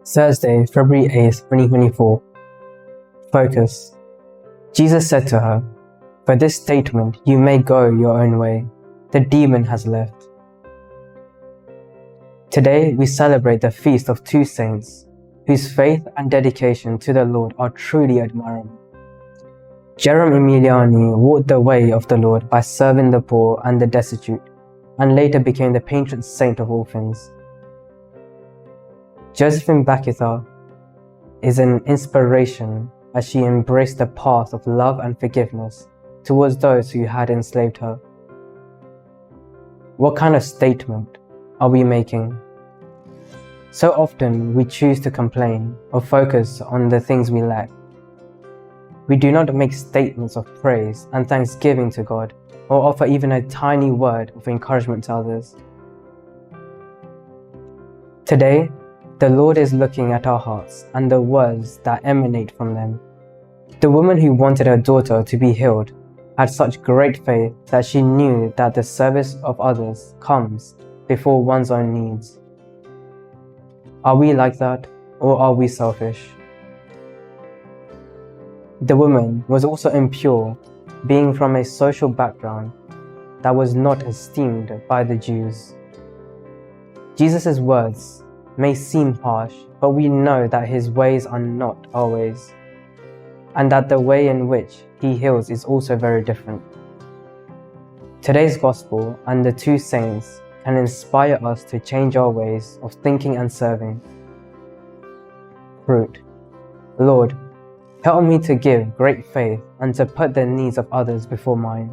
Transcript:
Thursday, February 8th, 2024. Focus. Jesus said to her, "For this statement you may go your own way. The demon has left." Today we celebrate the feast of two saints, whose faith and dedication to the Lord are truly admirable. Jerome Emiliani walked the way of the Lord by serving the poor and the destitute, and later became the patron saint of orphans. Josephine Bakhita is an inspiration as she embraced the path of love and forgiveness towards those who had enslaved her. What kind of statement are we making? So often we choose to complain or focus on the things we lack. We do not make statements of praise and thanksgiving to God, or offer even a tiny word of encouragement to others. Today, the Lord is looking at our hearts and the words that emanate from them. The woman who wanted her daughter to be healed had such great faith that she knew that the service of others comes before one's own needs. Are we like that, or are we selfish? The woman was also impure, being from a social background that was not esteemed by the Jews. Jesus' words may seem harsh, but we know that his ways are not our ways, and that the way in which he heals is also very different. Today's gospel and the two saints can inspire us to change our ways of thinking and serving. Fruit. Lord, help me to give great faith and to put the needs of others before mine.